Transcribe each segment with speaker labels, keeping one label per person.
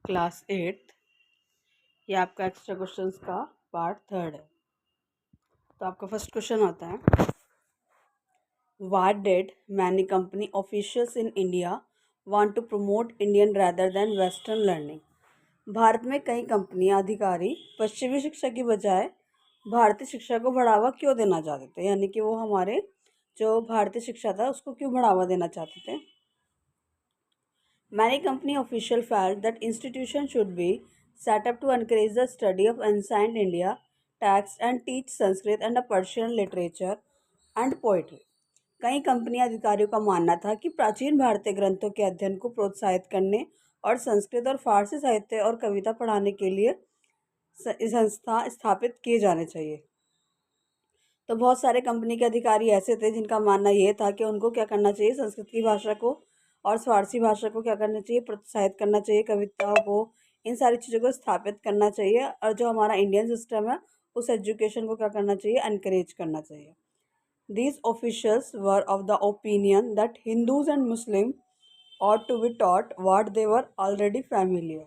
Speaker 1: Class 8 ये आपका extra questions का पार्ट 3 है। तो आपका फर्स्ट क्वेश्चन आता है, what did many company officials in India want to promote Indian rather than western learning. Bharat में कई कंपनियां अधिकारी पश्चिमी शिक्षा की बजाय भारतीय शिक्षा को बढ़ावा क्यों देना चाहते थे, यानी कि वो हमारे जो भारतीय शिक्षा था उसको क्यों बढ़ावा देना चाहते थे। Many company officials felt that institutions should be set up to encourage the study of ancient India texts and teach Sanskrit and Persian literature and poetry. कई कंपनी अधिकारियों का मानना था कि प्राचीन भारतीय ग्रंथों के अध्ययन को प्रोत्साहित करने और संस्कृत और फारसी साहित्य और कविता पढ़ाने के लिए संस्था स्थापित किए जाने चाहिए। तो बहुत सारे कंपनी के अधिकारी ऐसे थे जिनका मानना ये था कि उनको क्या करना चाहिए, संस्कृत की भाषा को और फारसी भाषा को क्या करना चाहिए, प्रोत्साहित करना चाहिए, कविताओं को, इन सारी चीज़ों को स्थापित करना चाहिए और जो हमारा इंडियन सिस्टम है उस एजुकेशन को क्या करना चाहिए, एनकरेज करना चाहिए। These officials were of the opinion that Hindus and Muslims ought to be taught what they were already familiar.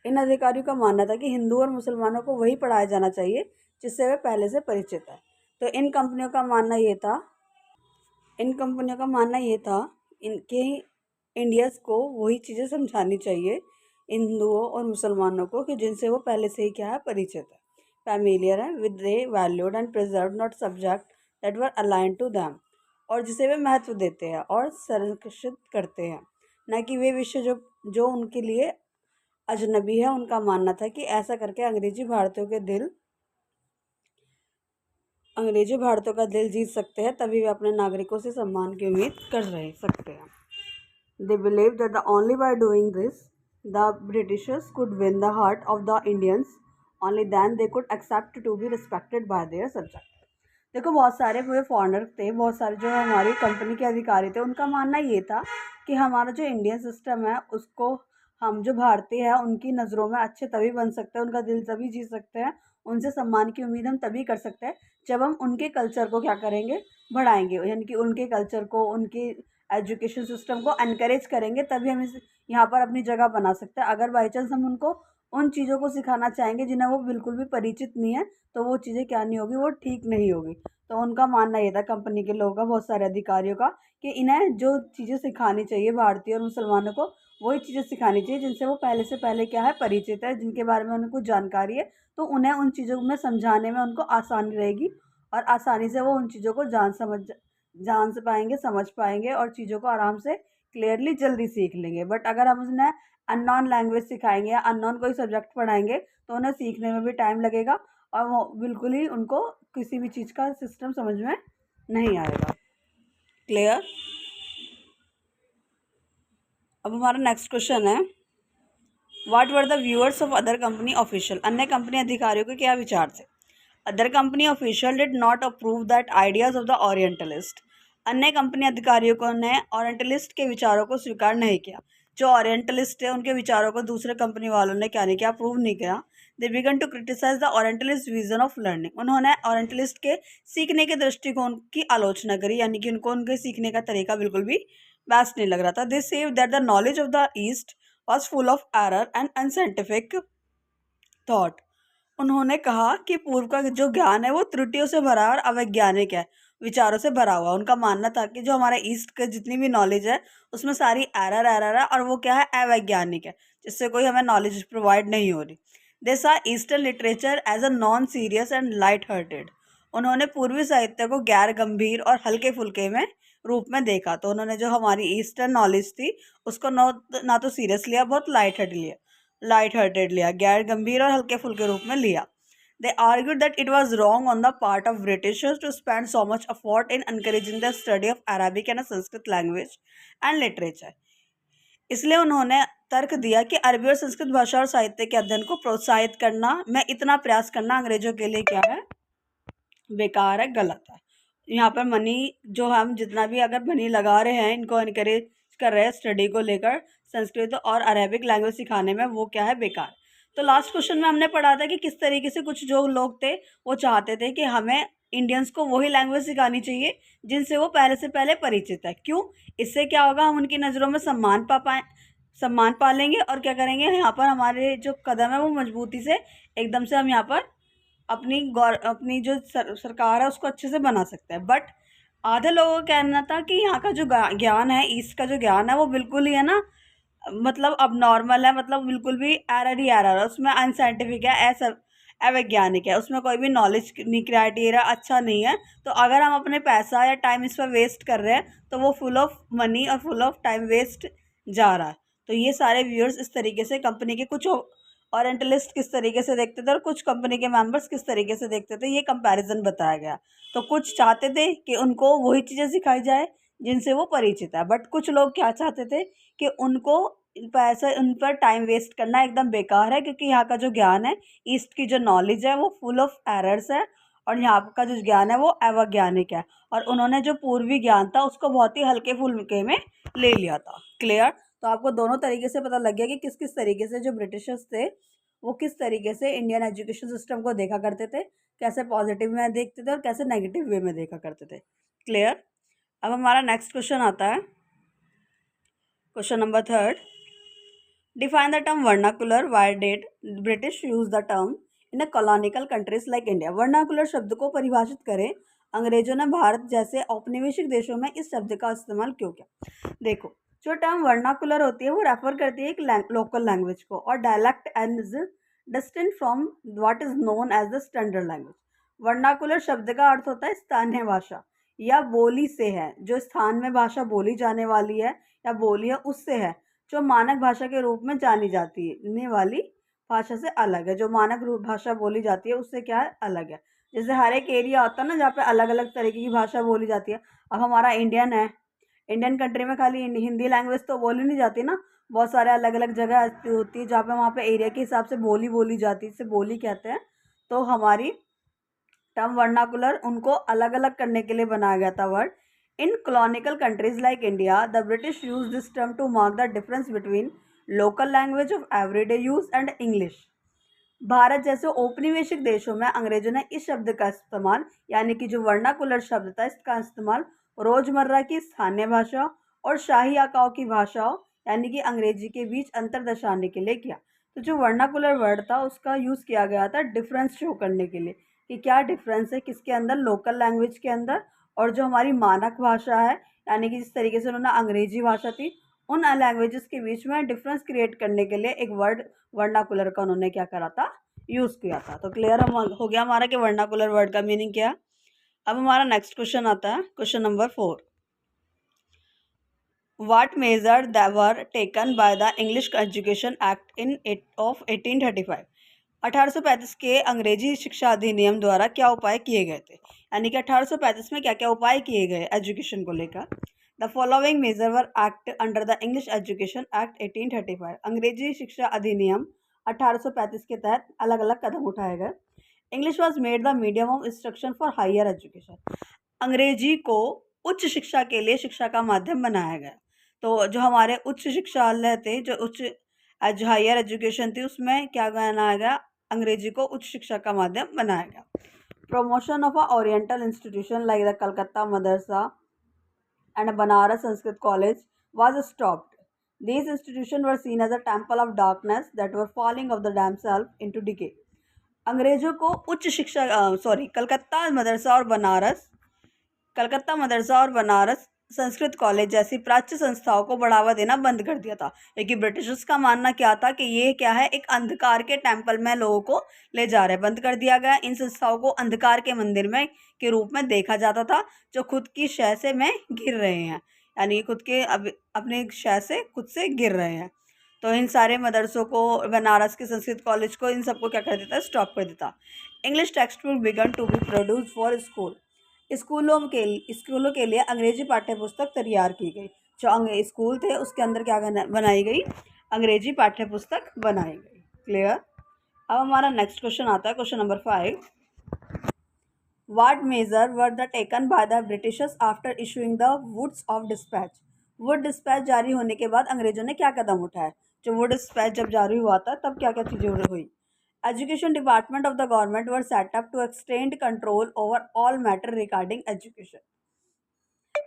Speaker 1: इन अधिकारियों का मानना था कि हिंदू और मुसलमानों को वही पढ़ाया जाना चाहिए जिससे वे पहले से परिचित है। तो इन कंपनियों का मानना ये था इनके इंडियंस को वही चीज़ें समझानी चाहिए हिंदुओं और मुसलमानों को कि जिनसे वो पहले से ही क्या है, परिचित है, फैमिलियर है with they valued and preserve not subject that were align to them, और जिसे वे महत्व देते हैं और संरक्षित करते हैं, न कि वे विषय जो उनके लिए अजनबी है। उनका मानना था कि ऐसा करके अंग्रेजी भारतीयों का दिल जीत सकते हैं, तभी वे अपने नागरिकों से सम्मान की उम्मीद कर सकते हैं। They believed that the only by doing this, the Britishers could win the heart of the Indians. Only then they could accept to be respected by their subject. देखो, बहुत सारे हुए फॉरेनर थे, बहुत सारे जो हमारी कंपनी के अधिकारी थे, उनका मानना ये था कि हमारा जो इंडियन सिस्टम है उसको हम जो भारतीय है उनकी नज़रों में अच्छे तभी बन सकते हैं, उनका दिल तभी जीत सकते हैं, उनसे सम्मान की उम्मीद हम तभी कर सकते हैं जब हम उनके कल्चर को क्या करेंगे, बढ़ाएंगे, यानी कि उनके कल्चर को, उनकी एजुकेशन सिस्टम को एनकरेज करेंगे, तभी हम इस यहाँ पर अपनी जगह बना सकते हैं। अगर बाई चांस हम उनको उन चीज़ों को सिखाना चाहेंगे जिन्हें वो बिल्कुल भी परिचित नहीं है, तो वो चीज़ें क्या नहीं होगी, वो ठीक नहीं होगी। तो उनका मानना ये था कंपनी के लोगों का, बहुत सारे अधिकारियों का, कि इन्हें जो चीज़ें सिखानी चाहिए भारतीय और मुसलमानों को, वही चीज़ें सिखानी चाहिए जिनसे वो पहले से पहले क्या है, परिचित है, जिनके बारे में उनको जानकारी है, तो उन्हें उन चीज़ों में समझाने में उनको आसानी रहेगी और आसानी से वो उन चीज़ों को जान पाएंगे, समझ पाएंगे और चीज़ों को आराम से क्लियरली जल्दी सीख लेंगे। बट अगर हम उन्हें अननोन लैंग्वेज सिखाएंगे या अननोन कोई सब्जेक्ट पढ़ाएंगे तो उन्हें सीखने में भी टाइम लगेगा और वो बिल्कुल ही उनको किसी भी चीज़ का सिस्टम समझ में नहीं आएगा। क्लियर। अब हमारा नेक्स्ट क्वेश्चन है, what were the viewers of other company official. अन्य कंपनी अधिकारियों के क्या विचार थे। Other company official did not approve that ideas of the orientalist. अन्य कंपनी अधिकारियों ने ओरिएंटलिस्ट के विचारों को स्वीकार नहीं किया। जो ओरिएंटलिस्ट है उनके विचारों को दूसरे कंपनी वालों ने क्या नहीं किया, अप्रूव नहीं किया। They began to criticize the orientalist vision of learning. उन्होंने ओरिएंटलिस्ट के सीखने के दृष्टिकोण की आलोचना करी, यानी कि उनको उनके सीखने का तरीका बिल्कुल भी बेस्ट नहीं लग रहा था। They saw that the knowledge of the East was full of error and unscientific thought. उन्होंने कहा कि पूर्व का जो ज्ञान है वो त्रुटियों से भरा और अवैज्ञानिक है, विचारों से भरा हुआ। उनका मानना था कि जो हमारे ईस्ट के जितनी भी नॉलेज है उसमें सारी एरर है और वो क्या है, अवैज्ञानिक है, जिससे कोई हमें नॉलेज प्रोवाइड नहीं हो रही। They saw eastern literature as a non serious and light hearted. उन्होंने पूर्वी साहित्य को गैर गंभीर और हल्के फुल्के में रूप में देखा। तो उन्होंने जो हमारी ईस्टर्न नॉलेज थी उसको ना तो सीरियस लिया, बहुत लाइट हार्टेड लिया, गैर गंभीर और हल्के फुल्के रूप में लिया। They argued that it was wrong on the part of Britishers to spend so much effort in encouraging the study of Arabic and Sanskrit language and literature. इसलिए उन्होंने तर्क दिया कि अरबी और संस्कृत भाषा और साहित्य के अध्ययन को प्रोत्साहित करना में इतना प्रयास करना अंग्रेजों के लिए क्या है, बेकार है, गलत है। यहाँ पर मनी जो हम जितना भी अगर मनी लगा रहे हैं, इनको इनकरेज कर रहे हैं स्टडी को लेकर, संस्कृत और अरेबिक लैंग्वेज सिखाने में, वो क्या है, बेकार। तो लास्ट क्वेश्चन में हमने पढ़ा था कि किस तरीके से कुछ जो लोग थे वो चाहते थे कि हमें इंडियंस को वही लैंग्वेज सिखानी चाहिए जिनसे वो पहले से पहले परिचित है। क्यों? इससे क्या होगा, हम उनकी नज़रों में सम्मान सम्मान पालेंगे और क्या करेंगे, यहाँ पर हमारे जो कदम है वो मजबूती से एकदम से हम यहाँ पर अपनी जो सरकार है उसको अच्छे से बना सकते हैं। बट आधे लोगों का कहना था कि यहाँ का जो ज्ञान है, ईस्ट का जो ज्ञान है वो बिल्कुल ही है ना, मतलब अब नॉर्मल है, मतलब बिल्कुल भी एरर ही एरर है उसमें, अनसाइंटिफिक है, ऐसा अवैज्ञानिक है, उसमें कोई भी नॉलेज नहीं, क्राइटेरिया अच्छा नहीं है। तो अगर हम अपने पैसा या टाइम इस पर वेस्ट कर रहे हैं तो वो फुल ऑफ मनी और फुल ऑफ टाइम वेस्ट जा रहा है। तो ये सारे व्यूअर्स इस तरीके से कंपनी के कुछ ओरिएंटलिस्ट किस तरीके से देखते थे और कुछ कंपनी के मेंबर्स किस तरीके से देखते थे, ये कंपैरिजन बताया गया। तो कुछ चाहते थे कि उनको वही चीज़ें सिखाई जाए जिनसे वो परिचित है, बट कुछ लोग क्या चाहते थे कि उनको पैसा, उन पर टाइम वेस्ट करना एकदम बेकार है, क्योंकि यहाँ का जो ज्ञान है, ईस्ट की जो नॉलेज है वो फुल ऑफ एरर्स है और यहाँ का जो ज्ञान है वो अवैज्ञानिक है। और उन्होंने जो पूर्वी ज्ञान था उसको बहुत ही हल्के फुल्के में ले लिया था। क्लियर? तो आपको दोनों तरीके से पता लग गया कि किस किस तरीके से जो ब्रिटिशर्स थे वो किस तरीके से इंडियन एजुकेशन सिस्टम को देखा करते थे, कैसे पॉजिटिव में देखते थे और कैसे नेगेटिव वे में देखा करते थे। क्लियर? अब हमारा नेक्स्ट क्वेश्चन आता है, question number third. Define the term vernacular, why did British use the term in a कॉलोनिकल countries like India. Vernacular शब्द को परिभाषित करें, अंग्रेजों ने भारत जैसे औपनिवेशिक देशों में इस शब्द का इस्तेमाल क्यों किया? देखो, जो टर्म वर्नाकुलर होती है वो रेफर करती है एक लोकल लैंग्वेज को, और dialect and distinct from what is known as the standard language. Vernacular शब्द का अर्थ होता है स्थानीय भाषा या बोली से है, जो स्थान में भाषा बोली जाने वाली है या बोली है उससे है, जो मानक भाषा के रूप में जानी जाती है वाली भाषा से अलग है। जो मानक रूप भाषा बोली जाती है उससे क्या है, अलग है। जैसे हर एक एरिया होता है ना जहाँ पे अलग अलग तरीके की भाषा बोली जाती है। अब हमारा इंडियन है, इंडियन कंट्री में खाली हिंदी लैंग्वेज तो बोली नहीं जाती ना, बहुत सारे अलग अलग जगह ऐसी होती है जहाँ पे वहाँ पे एरिया के हिसाब से बोली बोली जाती है, इसे बोली कहते हैं। तो हमारी टर्म वर्नाकुलर उनको अलग अलग करने के लिए बनाया गया था word. In colonial countries like India, the British used this term to mark the difference between local language of everyday use and English. Bharat जैसे औपनिवेशिक देशों में अंग्रेजों ने इस शब्द का इस्तेमाल, यानी कि जो वर्नाकुलर शब्द था इसका इस्तेमाल रोजमर्रा की स्थानीय भाषा और शाही आकाओं की भाषाओं यानी कि अंग्रेजी के बीच अंतर दर्शाने के लिए किया। तो जो वर्नाकुलर वर्ड था उसका यूज़ किया गया था डिफरेंस शो करने के लिए कि क्या डिफरेंस है किसके अंदर, लोकल लैंग्वेज के अंदर और जो हमारी मानक भाषा है, यानी कि जिस तरीके से उन्होंने अंग्रेजी भाषा थी उन लैंग्वेजेस के बीच में डिफरेंस क्रिएट करने के लिए एक वर्ड वर्नाकुलर का उन्होंने क्या करा था, यूज़ किया था। तो क्लियर हम हो गया हमारा कि वर्नाकुलर वर्ड का मीनिंग क्या। अब हमारा नेक्स्ट क्वेश्चन आता है, question number 4। What measures that were taken by the English Education Act in 1835? 1835 के अंग्रेजी शिक्षा अधिनियम द्वारा क्या उपाय किए गए थे, यानी कि 1835 में क्या क्या उपाय किए गए एजुकेशन को लेकर। The following major were act under the English education act 1835। अंग्रेजी शिक्षा अधिनियम 1835 के तहत अलग अलग कदम उठाए गए। English was made the medium of instruction for higher education. अंग्रेजी को उच्च शिक्षा के लिए शिक्षा का माध्यम बनाया गया। तो जो हमारे उच्च शिक्षालय थे, जो हायर एजुकेशन थी उसमें क्या बनाया गया, अंग्रेजी को उच्च शिक्षा का माध्यम बनाया गया। Promotion of a oriental institution like the Calcutta Madrasa and Banaras Sanskrit College was stopped. These institutions were seen as a temple of darkness that were falling of the themselves into decay. अंग्रेजों को उच्च शिक्षा कलकत्ता मदरसा और बनारस संस्कृत कॉलेज जैसी प्राच्य संस्थाओं को बढ़ावा देना बंद कर दिया था, क्योंकि ब्रिटिशर्स का मानना क्या था कि ये क्या है, एक अंधकार के टेम्पल में लोगों को ले जा रहे, बंद कर दिया गया। इन संस्थाओं को अंधकार के मंदिर में के रूप में देखा जाता था, जो खुद की शय से में गिर रहे हैं, यानी खुद के अपने शय से खुद से गिर रहे हैं। तो इन सारे मदरसों को, बनारस के संस्कृत कॉलेज को, इन सबको क्या कर देता, स्टॉप कर देता। English text book began to be produce for school. स्कूलों के लिए अंग्रेजी पाठ्य पुस्तक तैयार की गई। जो स्कूल थे उसके अंदर क्या बनाई गई, अंग्रेजी पाठ्य पुस्तक बनाई गई। क्लियर? अब हमारा नेक्स्ट क्वेश्चन आता है, question number 5। What major were the taken by the Britishers after issuing the Wood's of dispatch. Wood dispatch जारी होने के बाद अंग्रेजों ने क्या कदम उठाए। जो वुड डिस्पैच जब जारी हुआ था तब क्या क्या चीज़ें हुई। Education Department of the government were set up to extend control over all matter regarding education.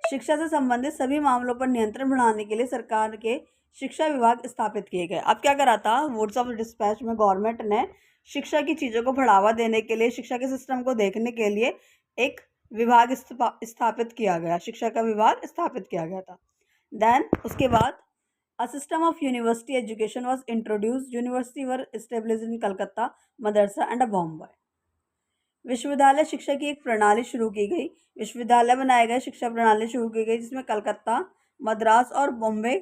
Speaker 1: शिक्षा से संबंधित सभी मामलों पर नियंत्रण बढ़ाने के लिए सरकार के शिक्षा विभाग स्थापित किए गए। अब क्या करा था, वुड्स ऑफ डिस्पैच में गवर्नमेंट ने शिक्षा की चीज़ों को बढ़ावा देने के लिए, शिक्षा के सिस्टम को देखने के लिए एक विभाग स्थापित किया गया, शिक्षा का विभाग स्थापित किया गया था। देन उसके बाद a system of university education was introduce. University were establish in Calcutta, Madrasa and Bombay. विश्वविद्यालय शिक्षा की एक प्रणाली शुरू की गई। विश्वविद्यालय बनाए गए, शिक्षा प्रणाली शुरू की गई, जिसमें कलकत्ता, मद्रास और बॉम्बे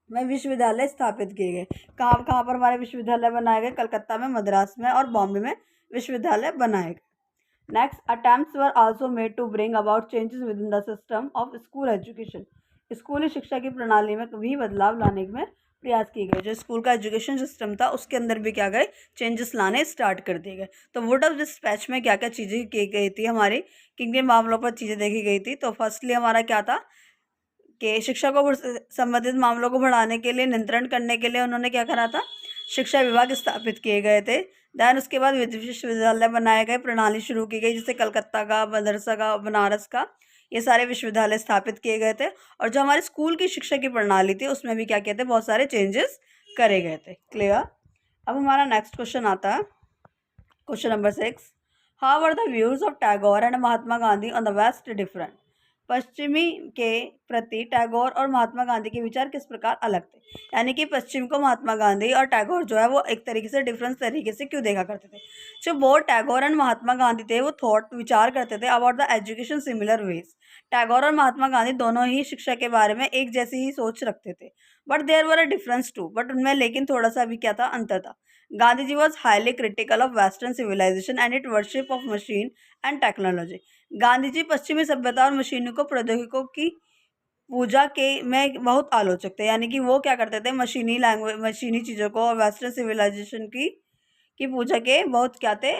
Speaker 1: में विश्वविद्यालय स्थापित किए गए। कहाँ कहाँ पर हमारे विश्वविद्यालय बनाए गए? कलकत्ता में, मद्रास में और बॉम्बे में विश्वविद्यालय बनाए गए। Next, attempts were also made to bring about changes with in the system of school education. स्कूली शिक्षा की प्रणाली में भी बदलाव लाने में प्रयास किए गए। जो स्कूल का एजुकेशन सिस्टम था उसके अंदर भी क्या गए, चेंजेस लाने स्टार्ट कर दिए गए। तो वुड ऑफ डिस्पैच में क्या क्या चीज़ें की गई थी, हमारी किन किन मामलों पर चीज़ें देखी गई थी। तो फर्स्टली हमारा क्या था कि शिक्षा को संबंधित मामलों को बढ़ाने के लिए, नियंत्रण करने के लिए उन्होंने क्या करा था, शिक्षा विभाग स्थापित किए गए थे। दैन उसके बाद विश्वविद्यालय बनाए गए, प्रणाली शुरू की गई, जैसे कलकत्ता का, मदरसा का, बनारस का, ये सारे विश्वविद्यालय स्थापित किए गए थे। और जो हमारे स्कूल की शिक्षा की प्रणाली थी उसमें भी क्या कहते हैं, बहुत सारे चेंजेस करे गए थे। क्लियर। अब हमारा नेक्स्ट क्वेश्चन आता है, question number 6। How are the views of Tagore and Mahatma Gandhi on the west different. पश्चिमी के प्रति टैगोर और महात्मा गांधी के विचार किस प्रकार अलग थे। यानी कि पश्चिम को महात्मा गांधी और टैगोर जो है वो एक तरीके से डिफरेंस तरीके से क्यों देखा करते थे। जो बोथ टैगोर एंड महात्मा गांधी थे वो विचार करते थे about the education similar ways. Tagore और महात्मा गांधी दोनों ही शिक्षा के बारे में एक जैसी ही सोच रखते थे, but there were a difference too. But उनमें लेकिन थोड़ा सा भी क्या था, अंतर था। Gandhi ji was highly critical of western civilisation and it worship of machine and technology. Gandhi ji पश्चिमी सभ्यता और मशीनों को, प्रौद्योगिकों की पूजा के में बहुत आलोचक थे। यानी कि वो क्या करते थे, मशीनी लैंग्वेज, मशीनी चीज़ों को और वेस्टर्न सिविलाइजेशन की पूजा के बहुत क्या थे,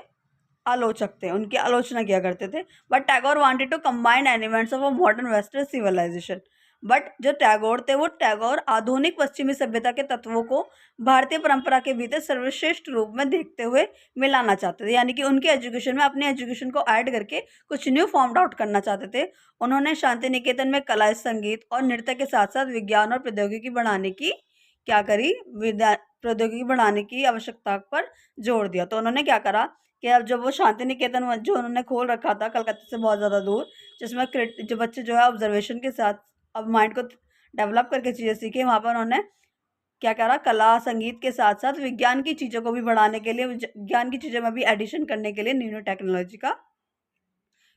Speaker 1: आलोचक थे, उनकी आलोचना किया करते थे। But Tagore wanted to combine elements of a modern western civilization. But जो टैगोर थे वो टैगोर आधुनिक पश्चिमी सभ्यता के तत्वों को भारतीय परंपरा के भीतर सर्वश्रेष्ठ रूप में देखते हुए मिलाना चाहते थे। यानी कि उनके एजुकेशन में अपने एजुकेशन को ऐड करके कुछ न्यू फॉर्म्ड आउट करना चाहते थे। उन्होंने शांति निकेतन में कला, संगीत और नृत्य के साथ साथ विज्ञान और प्रौद्योगिकी बढ़ाने की क्या करी, प्रौद्योगिकी बढ़ाने की आवश्यकता पर जोर दिया। तो उन्होंने क्या करा कि अब जब वो शांति निकेतन जो उन्होंने खोल रखा था कलकत्ता से बहुत ज़्यादा दूर, जिसमें जो बच्चे जो है ऑब्जर्वेशन के साथ अब माइंड को डेवलप करके चीज़ें सीखे, वहाँ पर उन्होंने क्या करा, कला, संगीत के साथ साथ विज्ञान की चीज़ों को भी बढ़ाने के लिए, विज्ञान की चीज़ों में भी एडिशन करने के लिए न्यू टेक्नोलॉजी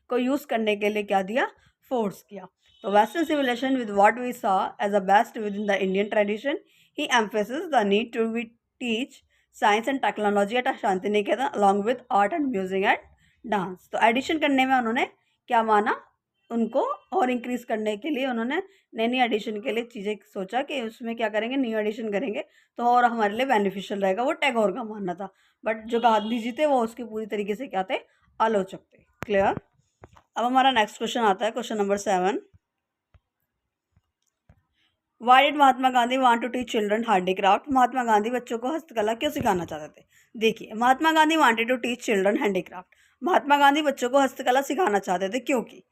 Speaker 1: को यूज़ करने के लिए क्या दिया, फोर्स किया। तो western civilization with what we saw as a best with in the Indian tradition, he emphasis the need to be teach science and technology at Shantiniketan along with art and music and dance. तो addition करने में उन्होंने क्या माना, उनको और increase करने के लिए उन्होंने नई नई एडिशन के लिए चीज़ें सोचा कि उसमें क्या करेंगे, न्यू एडिशन करेंगे तो और हमारे लिए बेनिफिशियल रहेगा। वो टैगोर का मानना था। बट जो गांधी जी थे वो उसके पूरी तरीके से क्या थे, आलोचक थे। क्लियर। अब हमारा नेक्स्ट क्वेश्चन आता है, question number 7। Why did Mahatma Gandhi want to teach children handicraft. Mahatma Gandhi बच्चों को हस्तकला क्यों सिखाना चाहते थे। देखिए, Mahatma Gandhi wanted to teach children handicraft. Mahatma Gandhi बच्चों को हस्तकला सिखाना चाहते थे क्योंकि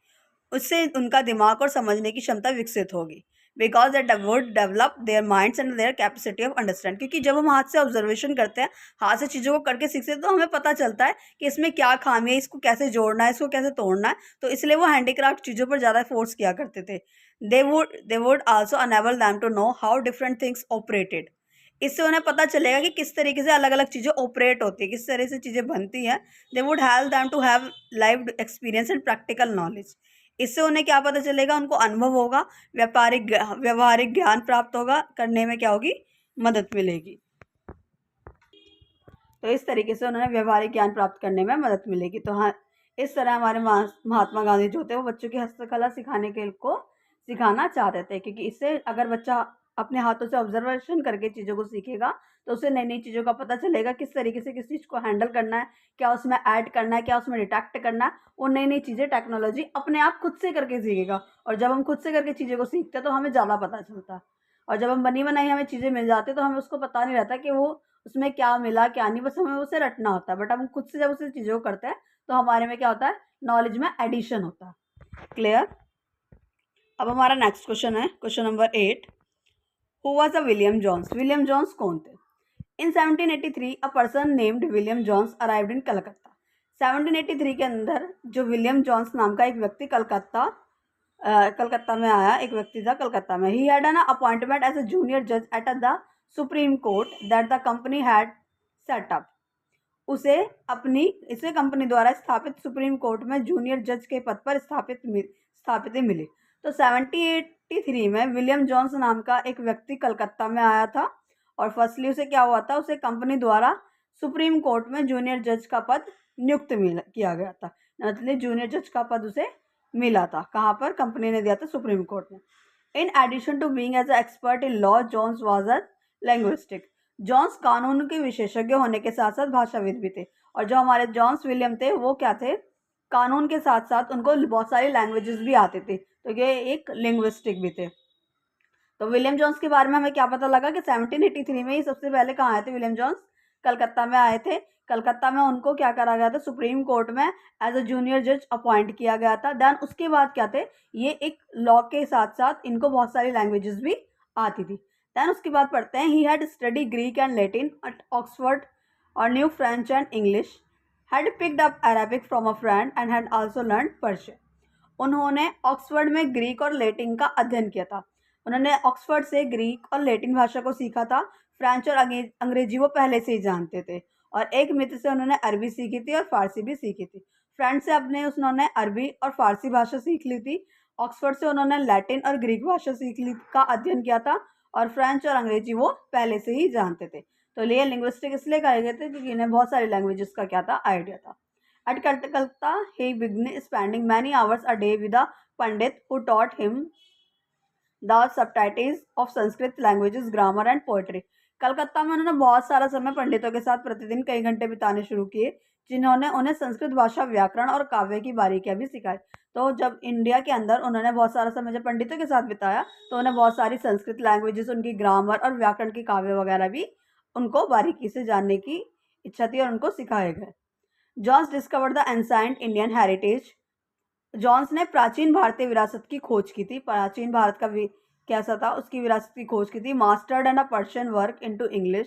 Speaker 1: उससे उनका दिमाग और समझने की क्षमता विकसित होगी। Because that would develop their minds and their capacity of understand. क्योंकि जब हम हाथ से ऑब्जर्वेशन करते हैं, हाथ से चीज़ों को करके सीखते हैं, तो हमें पता चलता है कि इसमें क्या खामी है, इसको कैसे जोड़ना है, इसको कैसे तोड़ना है। तो इसलिए वो हैंडीक्राफ्ट चीज़ों पर ज़्यादा फोर्स किया करते थे। They would also enable them to know how different things operated. इससे उन्हें पता चलेगा कि किस तरीके से अलग अलग चीज़ें ऑपरेट होती है, किस तरह से चीज़ें बनती हैं। They would help them to have live experience and practical knowledge. इससे उन्हें क्या पता चलेगा, उनको अनुभव होगा, व्यवहारिक ज्ञान प्राप्त होगा, करने में क्या होगी, मदद मिलेगी। तो इस तरीके से उन्होंने व्यवहारिक ज्ञान प्राप्त करने में मदद मिलेगी। तो हाँ, इस तरह हमारे महात्मा गांधी जो थे वो बच्चों की हस्तकला सिखाना चाहते थे। क्योंकि इससे अगर बच्चा अपने हाथों से ऑब्जर्वेशन करके चीज़ों को सीखेगा तो उसे नई नई चीज़ों का पता चलेगा, किस तरीके से किस चीज़ को हैंडल करना है, क्या उसमें ऐड करना है, क्या उसमें डिटेक्ट करना है। वो नई नई चीज़ें, टेक्नोलॉजी अपने आप खुद से करके सीखेगा। और जब हम खुद से करके चीज़ों को सीखते हैं तो हमें ज़्यादा पता चलता है। और जब हम बनी बनाई हमें चीज़ें मिल जाती है तो हमें उसको पता नहीं रहता कि वो उसमें क्या मिला क्या नहीं, बस हमें उसे रटना होता है। बट हम खुद से जब उसे चीज़ों को करते हैं तो हमारे में क्या होता है, नॉलेज में एडिशन होता है। क्लियर। अब हमारा नेक्स्ट क्वेश्चन है, question number 8। Who was a William Jones? William Jones कौन थे? इन 1783 a person named William Jones arrived in Calcutta. 1783 के अंदर जो विलियम जॉन्स नाम का एक व्यक्ति कलकत्ता में आया, एक व्यक्ति था कलकत्ता में। He had an appointment as a junior जज at the Supreme Court that the company had set up. इसे कंपनी द्वारा स्थापित सुप्रीम कोर्ट में जूनियर जज के पद पर स्थापित मिली। तो 1783 में विलियम जॉन्स नाम का एक व्यक्ति कलकत्ता में आया था और फर्स्टली उसे क्या हुआ था, उसे कंपनी द्वारा सुप्रीम कोर्ट में जूनियर जज का पद नियुक्त किया गया था। मतलब जूनियर जज का पद उसे मिला था। कहाँ पर? कंपनी ने दिया था सुप्रीम कोर्ट में। In addition to being as a expert in law, Jones was a linguistic. Jones कानून के विशेषज्ञ होने के साथ साथ भाषाविद भी थे। और जो हमारे जॉन्स विलियम थे वो क्या थे? कानून के साथ साथ उनको बहुत सारी लैंग्वेजेस भी आती थी, तो ये एक लिंग्विस्टिक भी थे। तो विलियम जॉन्स के बारे में हमें क्या पता लगा कि 1783 में ही सबसे पहले कहाँ आए थे विलियम जॉन्स? कलकत्ता में आए थे। कलकत्ता में उनको क्या करा गया था? सुप्रीम कोर्ट में एज अ जूनियर जज अपॉइंट किया गया था। देन उसके बाद क्या थे? ये एक लॉ के साथ साथ इनको बहुत सारी लैंग्वेजेस भी आती थी। देन उसके बाद पढ़ते हैं, he had study Greek and Latin at Oxford और knew French and English, had picked up Arabic from a friend and had also learn Persian. उन्होंने ऑक्सफोर्ड में ग्रीक और लैटिन का अध्ययन किया था। उन्होंने ऑक्सफोर्ड से ग्रीक और लैटिन भाषा को सीखा था। फ्रेंच और अंग्रेजी वो पहले से ही जानते थे। और एक मित्र से उन्होंने अरबी सीखी थी और फारसी भी सीखी थी। फ्रेंच से उन्होंने अरबी और फारसी भाषा सीख ली थी। ऑक्सफोर्ड से उन्होंने लैटिन और ग्रीक भाषा का अध्ययन किया था। और फ्रेंच और अंग्रेजी वो पहले से ही जानते थे। तो ये लिंग्विस्टिक इसलिए कहे गए थे क्योंकि इन्हें बहुत सारी लैंग्वेजेस का क्या था? आइडिया था। At Calcutta, he began spending many hours a day with a pandit who taught him the subtleties of Sanskrit languages, grammar and poetry. Calcutta में उन्होंने बहुत सारा समय पंडितों के साथ प्रतिदिन कई घंटे बिताने शुरू किए, जिन्होंने उन्हें संस्कृत भाषा, व्याकरण और काव्य की बारीकियां भी सिखाई। तो जब इंडिया के अंदर उन्होंने बहुत सारा समय जब पंडितों के साथ बिताया तो उन्हें बहुत सारी संस्कृत लैंग्वेजेस, उनकी ग्रामर और व्याकरण की काव्य वगैरह भी उनको बारीकी से जानने की इच्छा थी और उनको सिखाए गए। Jones discovered the ancient Indian heritage. Jones ने प्राचीन भारतीय विरासत की खोज की थी। प्राचीन भारत का कैसा था उसकी विरासत की खोज की थी। Mastered and a Persian work into English.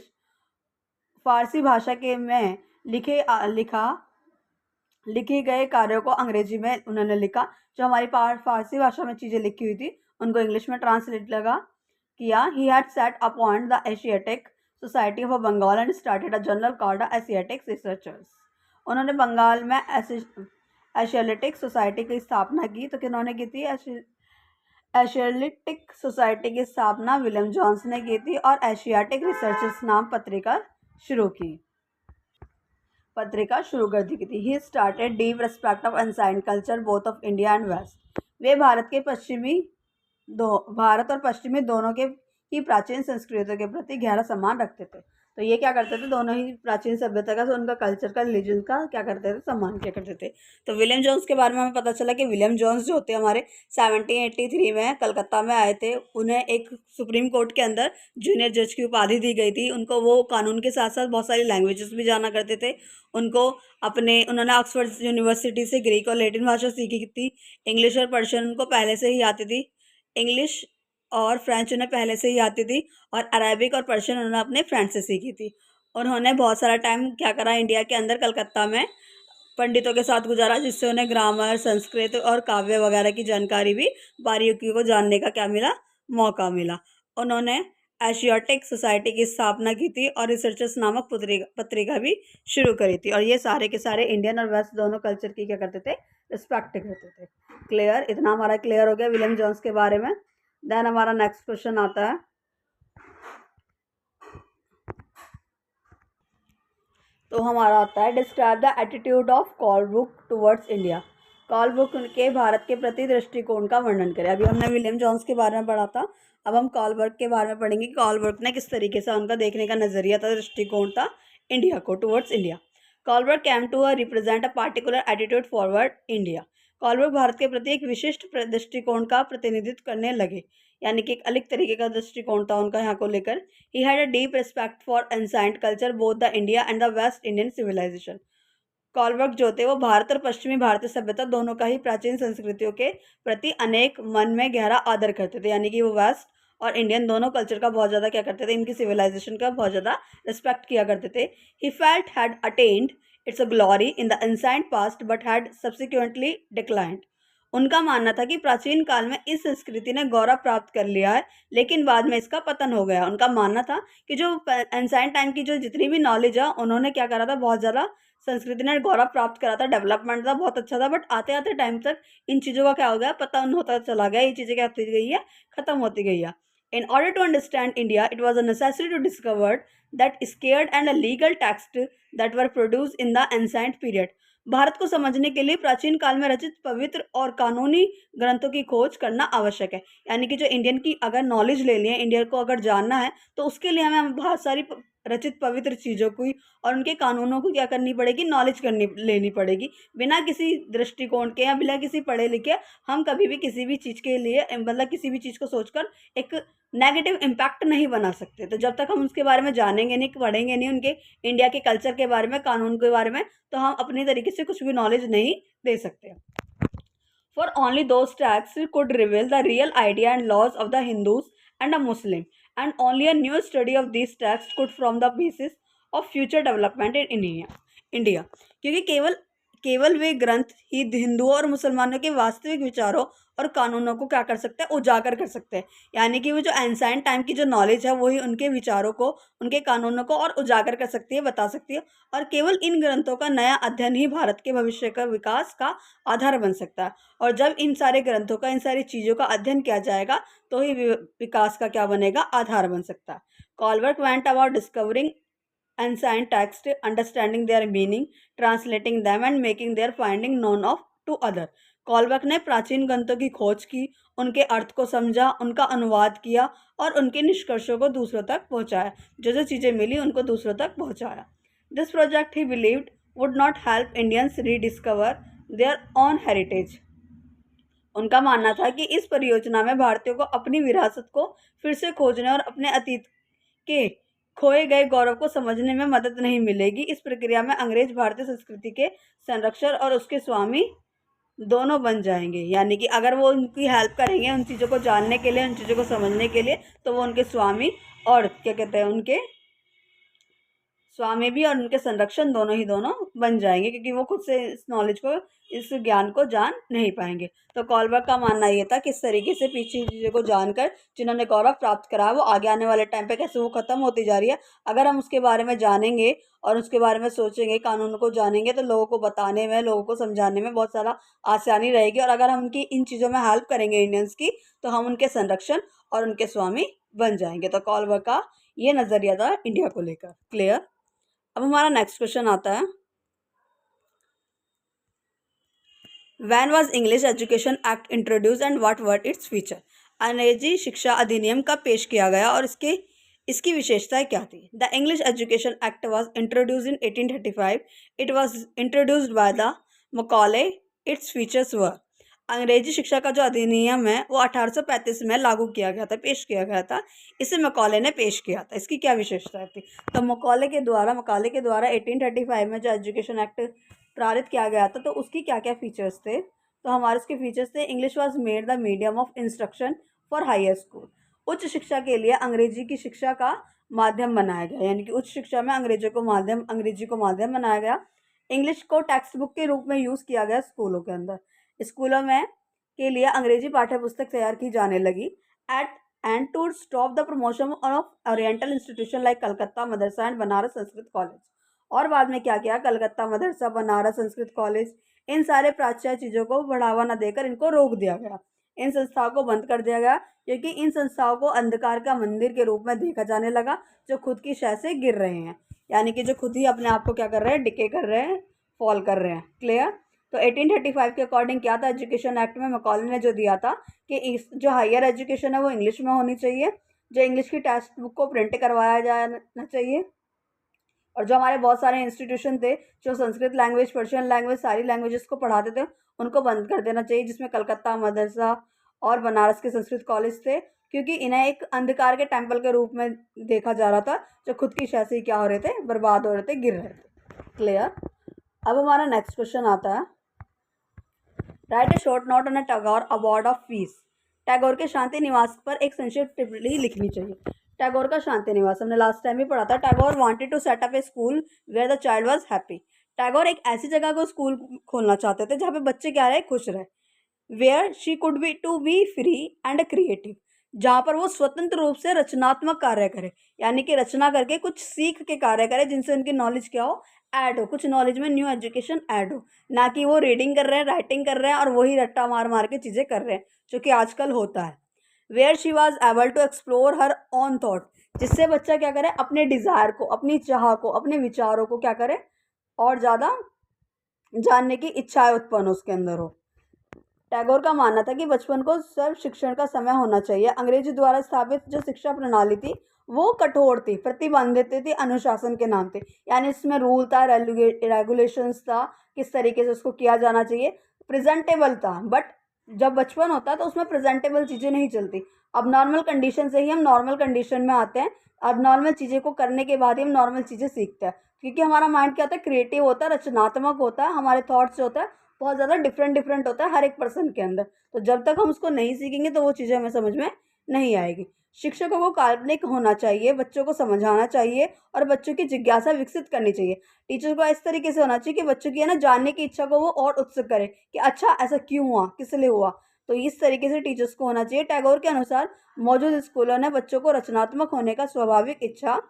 Speaker 1: फारसी भाषा के में लिखे गए कार्यों को अंग्रेजी में उन्होंने लिखा। जो हमारी फारसी भाषा में चीज़ें लिखी हुई थी उनको इंग्लिश में ट्रांसलेट किया। He had set appoint the Asiatic society of Bengal and started a journal called Asiatic researchers. उन्होंने बंगाल में एशियाटिक सोसाइटी की स्थापना की। तो किन्होंने की थी? एशियाटिक सोसाइटी की स्थापना विलियम जॉन्स ने की थी और एशियाटिक रिसर्चर्स नाम पत्रिका शुरू कर दी थी। He started deep respect of ancient culture both of India and West. वे भारत और पश्चिमी दोनों के ही प्राचीन संस्कृतियों के प्रति गहरा सम्मान रखते थे। तो ये क्या करते थे? दोनों ही प्राचीन सभ्यता का, उनका कल्चर का, रिलीजन का क्या करते थे? सम्मान किया करते थे। तो विलियम जॉन्स के बारे में हमें पता चला कि विलियम जॉन्स जो होते हमारे 1783 में कलकत्ता में आए थे। उन्हें एक सुप्रीम कोर्ट के अंदर जूनियर जज की उपाधि दी गई थी। उनको वो कानून के साथ साथ बहुत सारी लैंग्वेजेस भी जाना करते थे। उन्होंने ऑक्सफोर्ड यूनिवर्सिटी से ग्रीक और लैटिन भाषा सीखी थी। इंग्लिश और पर्शियन उनको पहले से ही आती थी। इंग्लिश और फ्रेंच उन्हें पहले से ही आती थी। और अरेबिक और पर्शियन उन्होंने अपने फ्रेंड से सीखी थी। उन्होंने बहुत सारा टाइम क्या करा? इंडिया के अंदर कलकत्ता में पंडितों के साथ गुजारा, जिससे उन्हें ग्रामर, संस्कृत और काव्य वगैरह की जानकारी भी, बारीकियों को जानने का क्या मिला? मौका मिला। उन्होंने एशियाटिक सोसाइटी की स्थापना की थी और रिसर्चर्स नामक पत्रिका भी शुरू करी थी। और ये सारे के सारे इंडियन और वेस्ट दोनों कल्चर की क्या करते थे? रिस्पेक्ट करते थे। क्लियर? इतना हमारा क्लियर हो गया विलियम जॉन्स के बारे में। देन हमारा नेक्स्ट क्वेश्चन आता है। तो हमारा आता है, describe the attitude of Colebrooke towards India. Colebrooke के भारत के प्रति दृष्टिकोण का वर्णन करें। अभी हमने विलियम जॉन्स के बारे में पढ़ा था, अब हम कॉलब्रुक के बारे में पढ़ेंगे। कॉलब्रुक ने किस तरीके से उनका देखने का नजरिया था, दृष्टिकोण था इंडिया को, towards India. Colebrooke came to represent a particular attitude forward India. Colebrooke Bharat के प्रति एक विशिष्ट दृष्टिकोण का प्रतिनिधित्व करने लगे, यानी कि एक अलग तरीके का दृष्टिकोण था उनका यहाँ को लेकर। He had a deep respect for ancient culture both the India and the west Indian civilization. Colebrooke जो थे वो भारत और पश्चिमी भारतीय सभ्यता दोनों का ही प्राचीन संस्कृतियों के प्रति अनेक मन में गहरा आदर करते थे, यानी कि वो वेस्ट और इंडियन दोनों कल्चर का बहुत ज़्यादा क्या करते थे, इनकी सिविलाइजेशन का बहुत ज़्यादा रिस्पेक्ट किया करते थे. He felt had attend it's a glory in the ancient past but had subsequently declined. उनका मानना था कि प्राचीन काल में इस संस्कृति ने गौरव प्राप्त कर लिया है, लेकिन बाद में इसका पतन हो गया. उनका मानना था कि जो एंसाइंट टाइम की जो जितनी भी नॉलेज है, उन्होंने क्या करा था, बहुत ज़्यादा संस्कृति ने गौरव प्राप्त करा था, डेवलपमेंट था, बहुत अच्छा था. बट आते आते टाइम तक इन चीज़ों का क्या हो गया, पतन होता चला गया. ये चीज़ें क्या होती गई है, खत्म होती गई है. In order to understand India, it was a necessary to discover that scared and illegal texts that were produced in the ancient period. Bharat को समझने के लिए प्राचीन काल में रचित पवित्र और कानूनी ग्रंथों की खोज करना आवश्यक है. यानी कि जो इंडियन की अगर नॉलेज लेनी है, इंडिया को अगर जानना है, तो उसके लिए हमें बहुत सारी रचित पवित्र चीज़ों की और उनके कानूनों को क्या करनी पड़ेगी, नॉलेज लेनी पड़ेगी. बिना किसी दृष्टिकोण के या बिना किसी पढ़े लिखे हम कभी भी किसी भी चीज़ के लिए, मतलब किसी भी चीज़ को सोचकर एक नेगेटिव इम्पैक्ट नहीं बना सकते. तो जब तक हम उसके बारे में जानेंगे नहीं, पढ़ेंगे नहीं, उनके इंडिया के कल्चर के बारे में, कानून के बारे में, तो हम अपनी तरीके से कुछ भी नॉलेज नहीं दे सकते. For only those texts could reveal the real idea and laws of the Hindus and a Muslim, and only a new study of these texts could form the basis of future development in India. क्योंकि केवल वे ग्रंथ ही हिंदुओं और मुसलमानों के वास्तविक विचारों और कानूनों को क्या कर सकते हैं, उजागर कर सकते हैं. यानी कि वो जो एंसाइंट टाइम की जो नॉलेज है, वही उनके विचारों को, उनके कानूनों को और उजागर कर सकती है, बता सकती है. और केवल इन ग्रंथों का नया अध्ययन ही भारत के भविष्य का विकास का आधार बन सकता है. और जब इन सारे ग्रंथों का, इन सारी चीज़ों का अध्ययन किया जाएगा, तो ही विकास का क्या बनेगा, आधार बन सकता है. Colebrooke went about discovering ancient text, understanding their meaning, translating them and making their finding known of to other. कॉलबर्क ने प्राचीन ग्रंथों की खोज की, उनके अर्थ को समझा, उनका अनुवाद किया और उनके निष्कर्षों को दूसरों तक पहुंचाया. जो जो चीज़ें मिली उनको दूसरों तक पहुंचाया. This project he believed would not help Indians rediscover their own heritage. उनका मानना था कि इस परियोजना में भारतीयों को अपनी विरासत को फिर से खोजने और अपने अतीत के खोए गए गौरव को समझने में मदद नहीं मिलेगी. इस प्रक्रिया में अंग्रेज भारतीय संस्कृति के संरक्षक और उसके स्वामी दोनों बन जाएंगे. यानी कि अगर वो उनकी हेल्प करेंगे उन चीज़ों को जानने के लिए, उन चीज़ों को समझने के लिए, तो वो उनके स्वामी और क्या कहते हैं, उनके स्वामी भी और उनके संरक्षण दोनों बन जाएंगे, क्योंकि वो खुद से इस नॉलेज को, इस ज्ञान को जान नहीं पाएंगे. तो कॉलबर्क का मानना ये था कि इस तरीके से पीछे चीज़ों को जानकर जिन्होंने गौरव प्राप्त करा, वो आगे आने वाले टाइम पे कैसे वो ख़त्म होती जा रही है. अगर हम उसके बारे में जानेंगे और उसके बारे में सोचेंगे, कानून को जानेंगे, तो लोगों को बताने में, लोगों को समझाने में बहुत सारा आसानी रहेगी. और अगर हम उनकी इन चीज़ों में हेल्प करेंगे इंडियंस की, तो हम उनके संरक्षण और उनके स्वामी बन जाएंगे. तो कॉलबर्क का ये नज़रिया था इंडिया को लेकर. क्लियर. अब हमारा नेक्स्ट क्वेश्चन आता है, when was English education act introduce and what were its feature. अंग्रेजी शिक्षा अधिनियम कब पेश किया गया और इसकी विशेषताएं क्या थी. The English education Act was introduced in 1835. It was introduced by the Macaulay. Its features were. अंग्रेजी शिक्षा का जो अधिनियम है वो 1835 में लागू किया गया था, पेश किया गया था. इसे मकॉले ने पेश किया था. इसकी क्या विशेषता थी. तो मकॉले के द्वारा 1835 में जो एजुकेशन एक्ट पारित किया गया था, तो उसकी क्या क्या फीचर्स थे. तो हमारे उसके फीचर्स थे, English was made the medium of instruction for higher school. उच्च शिक्षा के लिए अंग्रेजी की शिक्षा का माध्यम बनाया गया. यानी कि उच्च शिक्षा में अंग्रेजी को माध्यम बनाया गया. इंग्लिश को टेक्स्ट बुक के रूप में यूज़ किया गया स्कूलों के अंदर. स्कूलों में के लिए अंग्रेजी पाठ्य पुस्तक तैयार की जाने लगी. And to stop the promotion of oriental institution like Calcutta Madrasa and Banaras Sanskrit College. और बाद में क्या किया, कलकत्ता मदरसा, बनारस संस्कृत कॉलेज, इन सारे प्राच्य चीज़ों को बढ़ावा न देकर इनको रोक दिया गया. इन संस्थाओं को बंद कर दिया गया, क्योंकि इन संस्थाओं को अंधकार का मंदिर के रूप में देखा जाने लगा, जो खुद की शय से गिर रहे हैं. यानी कि जो खुद ही अपने आप को क्या कर रहे हैं, डिके कर रहे हैं, फॉल कर रहे हैं. क्लियर. तो 1835 के अकॉर्डिंग क्या था, एजुकेशन एक्ट में मकॉले ने जो दिया था कि इस जो हायर एजुकेशन है वो इंग्लिश में होनी चाहिए, जो इंग्लिश की टेक्स्ट बुक को प्रिंट करवाया जाना चाहिए. और जो हमारे बहुत सारे इंस्टीट्यूशन थे जो संस्कृत लैंग्वेज, पर्शियन लैंग्वेज, सारी लैंग्वेजेस को पढ़ाते थे, उनको बंद कर देना चाहिए, जिसमें कलकत्ता मदरसा और बनारस के संस्कृत कॉलेज थे, क्योंकि इन्हें एक अंधकार के टेम्पल के रूप में देखा जा रहा था, जो खुद की शय से क्या हो रहे थे, बर्बाद हो रहे थे, गिर रहे थे. क्लियर. अब हमारा नेक्स्ट क्वेश्चन आता है, right A short note on A Tagore award of peace. Tagore के शांति निवास पर एक संक्षिप्त टिप्पणी लिखनी चाहिए। टैगोर का शांति निवास हमने लास्ट टाइम भी पढ़ा था। Tagore wanted to set up a school where the child was happy. Tagore एक ऐसी जगह को स्कूल खोलना चाहते थे जहाँ पे बच्चे क्या रहे, खुश रहे। Where she could be to be free and creative, जहाँ पर वो स्वतंत्र रूप से रचनात्मक कार्य करे, यानी कि रचना करके कुछ सीख के कार्य करे जिनसे उनकी नॉलेज क्या हो, ऐड हो, कुछ नॉलेज में न्यू एजुकेशन ऐड हो, ना कि वो रीडिंग कर रहे हैं, राइटिंग कर रहे हैं और वही रट्टा मार मार के चीज़ें कर रहे हैं जो कि आजकल होता है। Where she was able to explore her on thought, जिससे बच्चा क्या करे, अपने डिज़ायर को, अपनी चाह को, अपने विचारों को क्या करे, और ज़्यादा जानने की इच्छाएं उत्पन्न उसके अंदर हो। टैगोर का मानना था कि बचपन को सर्व शिक्षण का समय होना चाहिए। अंग्रेजी द्वारा स्थापित जो शिक्षा प्रणाली थी वो कठोर थी, प्रतिबंधित थी अनुशासन के नाम पे, यानी इसमें रूल था, रेगुलेशंस था, किस तरीके से उसको किया जाना चाहिए, प्रेजेंटेबल था। बट जब बचपन होता है तो उसमें प्रेजेंटेबल चीज़ें नहीं चलती। अब नॉर्मल कंडीशन से ही हम नॉर्मल कंडीशन में आते हैं। अब नॉर्मल चीज़ें को करने के बाद ही हम नॉर्मल चीज़ें सीखते हैं, क्योंकि हमारा माइंड क्या होता है, क्रिएटिव होता है, रचनात्मक होता है, हमारे थॉट्स जो होता है बहुत ज़्यादा डिफरेंट डिफरेंट होता है हर एक पर्सन के अंदर। तो जब तक हम उसको नहीं सीखेंगे तो वो चीज़ें हमें समझ में नहीं आएगी। शिक्षकों को काल्पनिक होना चाहिए, बच्चों को समझाना चाहिए और बच्चों की जिज्ञासा विकसित करनी चाहिए। टीचर को इस तरीके से होना चाहिए कि बच्चों की है ना जानने की इच्छा को वो और उत्सुक करे कि अच्छा ऐसा क्यों हुआ, किस लिए हुआ। तो इस तरीके से टीचर्स को होना चाहिए। टैगोर के अनुसार मौजूद स्कूलों ने बच्चों को रचनात्मक होने का स्वाभाविक इच्छा,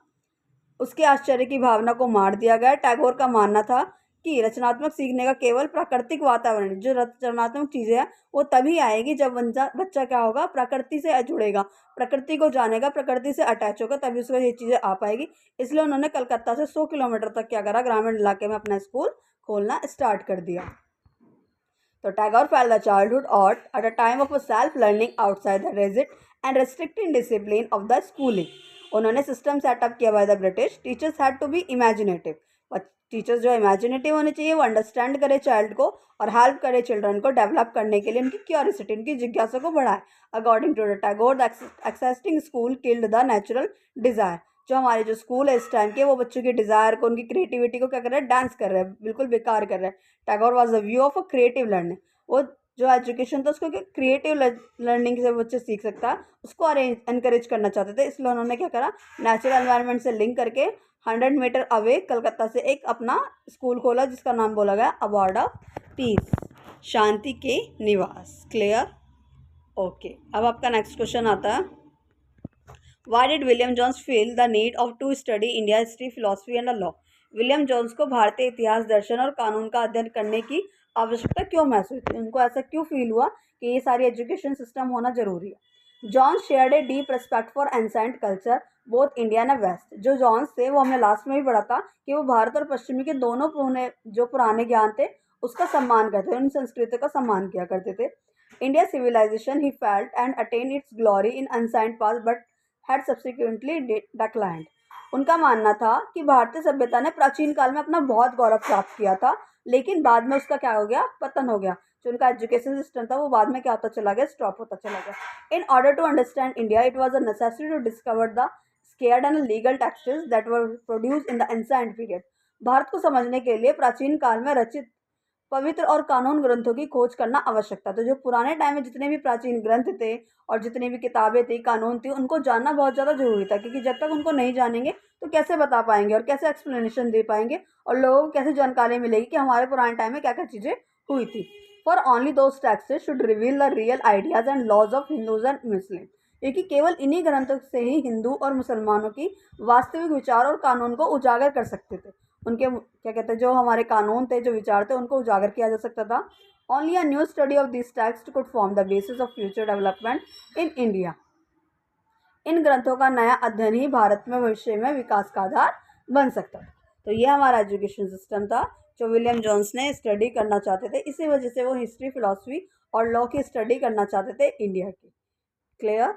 Speaker 1: उसके आश्चर्य की भावना को मार दिया गया। टैगोर का मानना था कि रचनात्मक सीखने का केवल प्राकृतिक वातावरण, जो रचनात्मक चीज़ें हैं वो तभी आएगी जब बच्चा क्या होगा, प्रकृति से जुड़ेगा, प्रकृति को जानेगा, प्रकृति से अटैच होगा, तभी उसको ये चीज़ें आ पाएगी। इसलिए उन्होंने कलकत्ता से 100 किलोमीटर तक क्या करा, ग्रामीण इलाके में अपना स्कूल खोलना स्टार्ट कर दिया। तो Tagore felt the childhood odd at a time of a self-learning outside the rigid and restricting discipline of the schooling. उन्होंने सिस्टम सेटअप किया by the British. Teachers had to be imaginative, teachers जो imaginative होने चाहिए, वो understand करे child को और help करे चिल्ड्रन को डेवलप करने के लिए, उनकी क्यूरियोसिटी, उनकी जिज्ञासा को बढ़ाए। According to the Tagore, the existing school killed the natural desire. जो हमारे जो स्कूल है इस टाइम के, वो बच्चों की डिज़ायर को, उनकी क्रिएटिविटी को क्या कर रहे हैं, डांस कर रहे हैं, बिल्कुल बेकार कर रहे हैं। Tagore was the view of a creative learning. वो जो एजुकेशन था उसको क्रिएटिव लर्निंग से बच्चे सीख सकता है, उसको एनकरेज करना चाहते थे। इसलिए उन्होंने क्या करा, नेचुरल एनवायरनमेंट से लिंक करके 100 मीटर अवे कलकत्ता से एक अपना स्कूल खोला जिसका नाम बोला गया अवार्ड ऑफ पीस, शांति के निवास। क्लियर? ओके, अब आपका नेक्स्ट क्वेश्चन आता है, why did William Jones feel the need of to study India history, philosophy and law? William Jones को भारतीय इतिहास, दर्शन और कानून का अध्ययन करने की आवश्यकता क्यों महसूस हुई? उनको ऐसा क्यों फील हुआ कि ये सारी एजुकेशन सिस्टम होना जरूरी है? John shared a deep respect for ancient culture both India and west. जो जॉन्स थे वो हमने लास्ट में भी पढ़ा था कि वो भारत और पश्चिमी के दोनों पुराने ज्ञान थे उसका सम्मान करते थे, उन संस्कृतियों का सम्मान किया करते थे। India civilization he felt and attain its glory in ancient past but had subsequently declined. उनका मानना था कि भारतीय सभ्यता ने प्राचीन काल में अपना बहुत गौरव प्राप्त किया था, लेकिन बाद में उसका क्या हो गया, पतन हो गया। जो उनका एजुकेशन सिस्टम था वो बाद में क्या होता चला गया, स्टॉप होता चला गया। In order to understand India it was a necessity to discover the sacred and legal texts that were produce in the ancient period. भारत को समझने के लिए प्राचीन काल में रचित पवित्र और कानून ग्रंथों की खोज करना आवश्यक था। तो जो पुराने टाइम में जितने भी प्राचीन ग्रंथ थे और जितनी भी किताबें थी, कानून थी, उनको जानना बहुत ज़्यादा जरूरी था, क्योंकि जब तक उनको नहीं जानेंगे तो कैसे बता पाएंगे और कैसे एक्सप्लेनेशन दे पाएंगे और लोगों को कैसे जानकारी मिलेगी कि हमारे पुराने टाइम में क्या क्या चीज़ें हुई थी। For only those texts should reveal the real ideas and laws of Hindus and Muslim, क्योंकि केवल इन्हीं ग्रंथों से ही हिंदू और मुसलमानों की वास्तविक विचार और कानून को उजागर कर सकते थे। उनके क्या कहते हैं, जो हमारे कानून थे, जो विचार थे, उनको उजागर किया जा सकता था। Only a new study of this text could form the basis of future development in India. इन ग्रंथों का नया अध्ययन ही भारत में भविष्य में विकास का आधार बन सकता था। तो ये हमारा एजुकेशन सिस्टम था जो विलियम जोन्स ने स्टडी करना चाहते थे। इसी वजह से वो हिस्ट्री, फिलॉसफी और लॉ की स्टडी करना चाहते थे इंडिया की। Clear?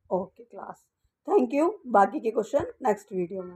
Speaker 1: Okay class, thank you. बाकी के क्वेश्चन नेक्स्ट वीडियो में।